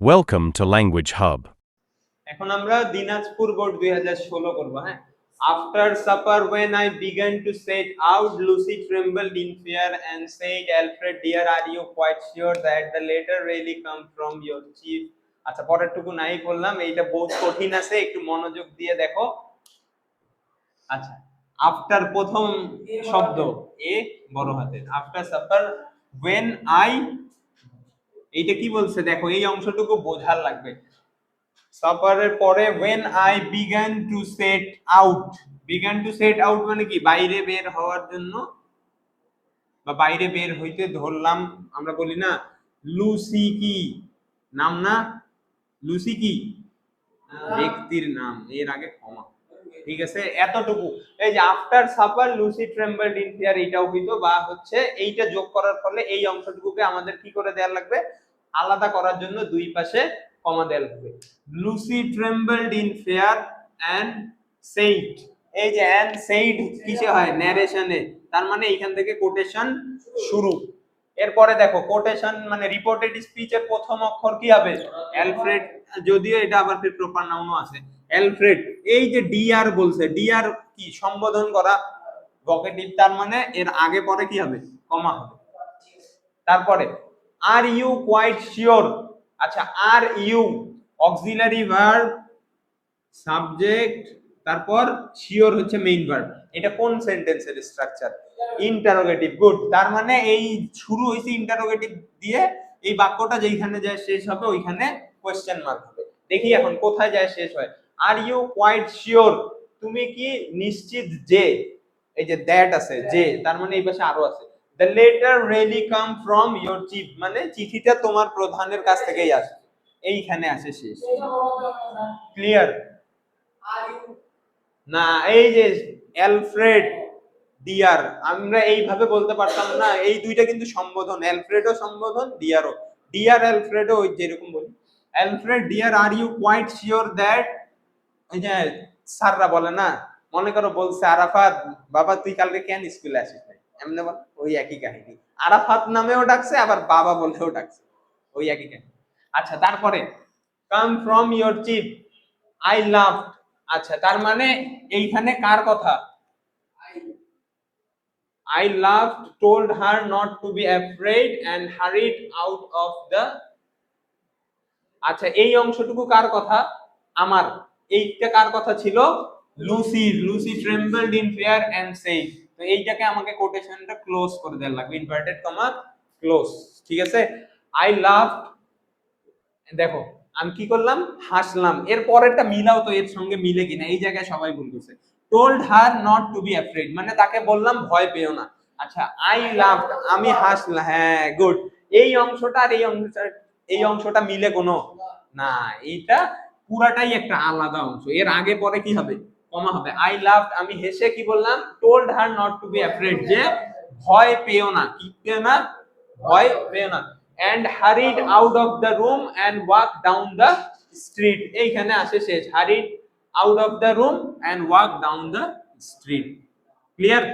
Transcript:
Welcome to Language Hub. এখন আমরা Dinajpur board 2016 করব। হ্যাঁ, after supper when I began to set out, Lucy trembled in fear and said, Alfred dear, are you quite sure that the letter really come from your chief? আচ্ছা, পরেরটুকু নাই বললাম, এইটা বহুত কঠিন আছে, একটু মনোযোগ দিয়ে দেখো। আচ্ছা, আফটার প্রথম শব্দ এ বড় হাতের, আফটার সাপার when I, এইটা কি বলছে দেখো, এই অংশটুকু বোঝার লাগবে। সাপারের পরে when I began to set out, began to set out মানে কি, বাইরে বের হওয়ার জন্য বা বাইরে বের হইতে ধরলাম। আমরা বলি না লুসি কি নাম না, লুসি কি ব্যক্তির নাম, এর আগে কমা। ঠিক আছে, এতটুকু। এই যে after supper Lucy trembled in fear, এইটাও হইতো, বা হচ্ছে এইটা যোগ করার ফলে এই অংশটুকুকে আমাদের কি করে দেওয়া লাগবে, আলাদা করার জন্য দুই পাশে কমা দেওয়া লাগবে। Lucy trembled in fear and said, এই যে এন্ড সেইড কিসে হয়, ন্যারেশনে, তার মানে এইখান থেকে কোটেশন শুরু। এরপরে দেখো কোটেশন মানে রিপোর্টেড স্পিচের প্রথম অক্ষর কি হবে, অ্যালফ্রেড, যদিও এটা আবার ফির প্রপার নাউনও আছে, অ্যালফ্রেড। এই যে ডিআর বলছে, ডিআর কি সম্বোধন করা, ভোকেটিভ, তার মানে এর আগে পরে কি হবে, কমা হবে। তারপরে আর ইউ কোয়াইট শিওর, আচ্ছা are you auxiliary verb, subject, তারপর শিওর হচ্ছে মেইন ভার্ব। এটা কোন সেন্টেন্সের স্ট্রাকচার, ইন্টারোগেটিভ। গুড, তার মানে এই শুরু হইছে ইন্টারোগেটিভ দিয়ে, এই বাক্যটা যেখানে যায় শেষ হবে ওইখানে কোশ্চেন মার্ক হবে। দেখি এখন কোথায় যায় শেষ হয়। আর ইউ কোয়াইট শিওর, তুমি কি নিশ্চিত যে, এই যে দ্যাট আছে যে, তার মানে এই পাশে আরো আছে। The letter really come from your chief, মানে চিঠিটা তোমার প্রধানের কাছ থেকেই আসে, এইখানে আসে শেষ। ক্লিয়ার না? এই যে অ্যালফ্রেড ডিয়ার, আমরা এইভাবে বলতে পারতাম না, এই দুইটা কিন্তু সম্বোধন, অ্যালফ্রেডও সম্বোধন, ডিয়ারও। ডিয়ার অ্যালফ্রেডও ওই যেরকম বলি, Alfred dear are you quite sure that, ওই যে স্যাররা বলে না, মনে করো বলছে আরাফাত বাবা তুই কালকে কেন স্কুলে আসিস নাই, এমনি বল, ওই একই কাহিনী। আরাফাত নামেও ডাকছে, আবার বাবা বলেও ডাকছে, ওই একই কাহিনী। আচ্ছা, তারপরে come from your chief, I love, আচ্ছা তার মানে এইখানে কার কথা, I laughed, told her not to be afraid and hurried out of the, আচ্ছা এই অংশটুকু কার কথা, আমার, এইটা কার কথা ছিল, লুসির। Lucy trembled in fear and said, তো এইটাকে আমাকে কোটেশনটা ক্লোজ করে দেওয়া লাগবে, ইনভার্টেড কমা ক্লোজ। ঠিক আছে, আই লাভ, দেখো আমি কি করলাম, হাসলাম। এর পরেরটা মিলাও তো এর সঙ্গে মিলে কিনা, এই জায়গায় সবাই ভুল করছে। Told her not to be afraid, মানে তাকে বললাম ভয় পেও না। আচ্ছা আই লাভ, আমি হাসলাম, হ্যাঁ গুড। এই অংশটা আর এই অংশটা মিলে কোনো না, এইটা পুরাটাই একটা আলাদা অংশ, এর আগে পরে কি হবে, কমা হবে। আই লাভ, আমি হেসে কি বললাম, told her not to be afraid, যে ভয় পেও না, কি পেও না, ভয় পেও না। and hurried out of the room and walked down the street, এইখানে আসে শেষ, hurried out of the room and walked down the street। Clear?